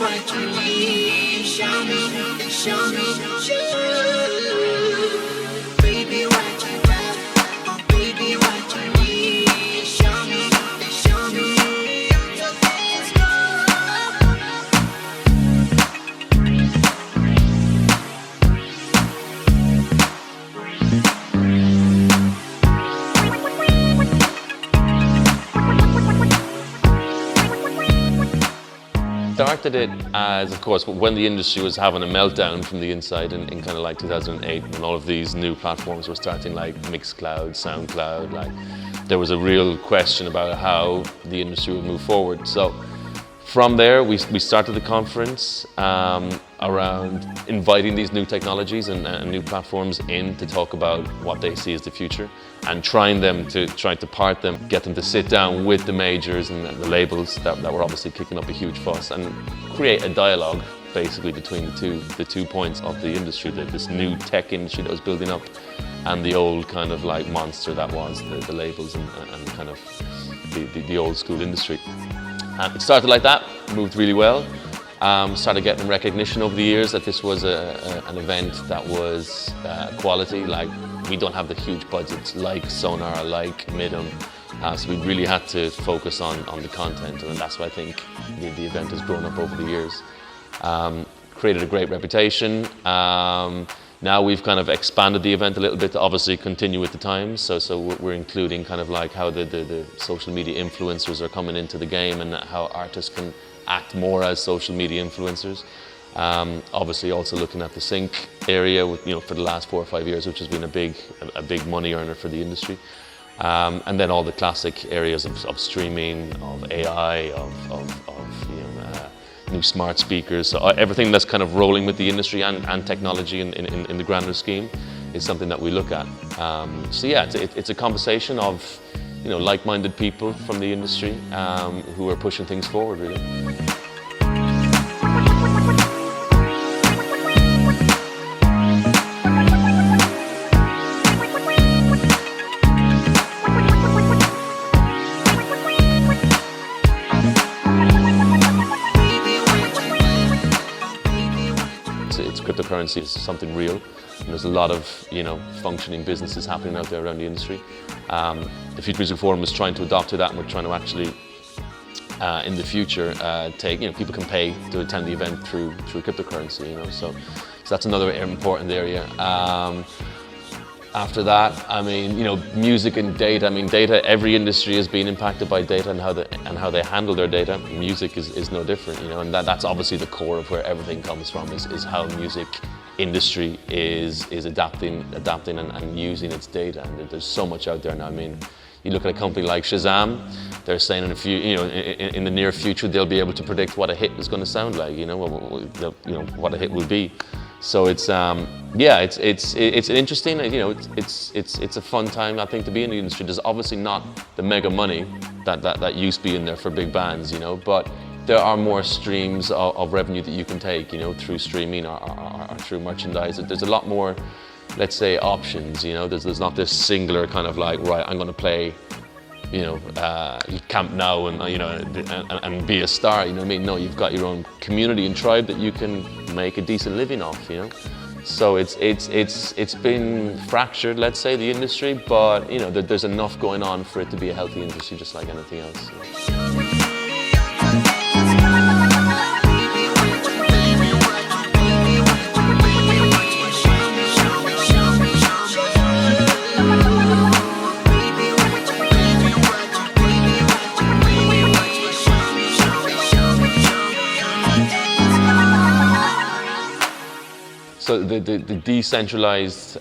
what you need. Show me, show me, show me. Baby, what you got? Oh, baby, what you need. Show me, show me. Let's go. Started it as, of course, when the industry was having a meltdown from the inside in kind of like 2008, when all of these new platforms were starting, like Mixcloud, SoundCloud, like there was a real question about how the industry would move forward. So from there, we started the conference around inviting these new technologies and new platforms in to talk about what they see as the future, and trying to part them, get them to sit down with the majors and the labels that were obviously kicking up a huge fuss, and create a dialogue basically between the two points of the industry, this new tech industry that was building up and the old kind of like monster that was the labels and kind of the old school industry. And it started like that, moved really well. Started getting recognition over the years that this was an event that was quality. Like, we don't have the huge budgets like Sonar, like Midem, so we really had to focus on the content, and that's why I think the event has grown up over the years. Created a great reputation. Now we've kind of expanded the event a little bit to obviously continue with the times, so we're including kind of like how the social media influencers are coming into the game, and how artists can act more as social media influencers. Obviously also looking at the sync area with, for the last 4 or 5 years, which has been a big money earner for the industry. And then all the classic areas of streaming, of AI, of new smart speakers. So everything that's kind of rolling with the industry and technology in the grander scheme is something that we look at. So yeah, it's a conversation of like-minded people from the industry who are pushing things forward, really. Cryptocurrency is something real, and there's a lot of functioning businesses happening out there around the industry. The Future Music Forum is trying to adopt to that, and we're trying to actually in the future people can pay to attend the event through cryptocurrency. So that's another important area. After that, music and data. Data. Every industry is being impacted by data and how they handle their data. Music is no different, and that's obviously the core of where everything comes from. Is how music industry is adapting and using its data. And there's so much out there now. You look at a company like Shazam. They're saying in the near future they'll be able to predict what a hit is going to sound like. What a hit will be. So it's interesting. It's a fun time, I think, to be in the industry. There's obviously not the mega money that used to be in there for big bands, but there are more streams of revenue that you can take, through streaming or through merchandise. There's a lot more, let's say, options. There's not this singular kind of like, right, I'm going to play Camp Now and be a star. No, you've got your own community and tribe that you can make a decent living off. So it's been fractured, let's say, the industry, but there's enough going on for it to be a healthy industry, just like anything else. So the decentralized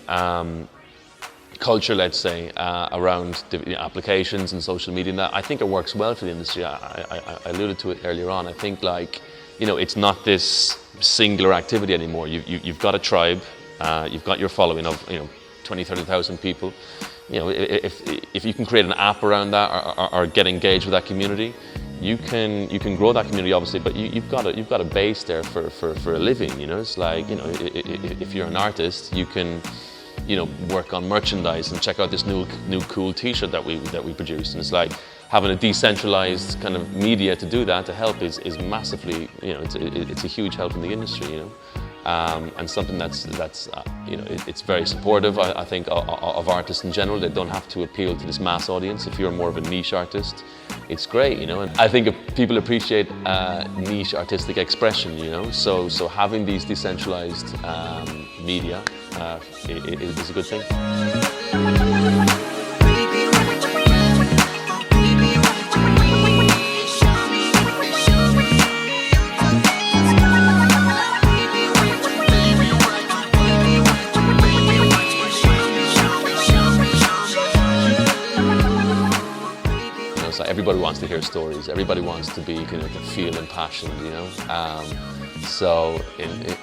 culture, let's say, around applications and social media, and that, I think it works well for the industry. I alluded to it earlier on. I think it's not this singular activity anymore. You've got a tribe, you've got your following of 20, 30,000 people. If you can create an app around that or get engaged with that community, you can grow that community, obviously, but you've got a base there for a living. It's like, if you're an artist, you can work on merchandise and check out this new cool T-shirt that we produced, and it's like, having a decentralized kind of media to do that, to help, is massively, you know, it's a huge help in the industry, you know. And something that's you know, it's very supportive, I think, of artists in general. They don't have to appeal to this mass audience. If you're more of a niche artist, it's great, you know. And I think if people appreciate niche artistic expression, you know, so having these decentralized media is a good thing. So everybody wants to hear stories. Everybody wants to be kind of feel impassioned, you know. So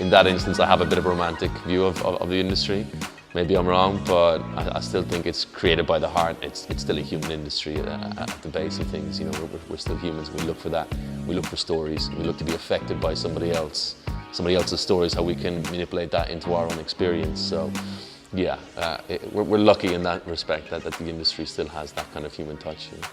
in that instance, I have a bit of a romantic view of the industry. Maybe I'm wrong, but I still think it's created by the heart. It's still a human industry at the base of things. You know, we're still humans. We look for that. We look for stories. We look to be affected by somebody else's stories. How we can manipulate that into our own experience. So, yeah, we're lucky in that respect that the industry still has that kind of human touch. You know?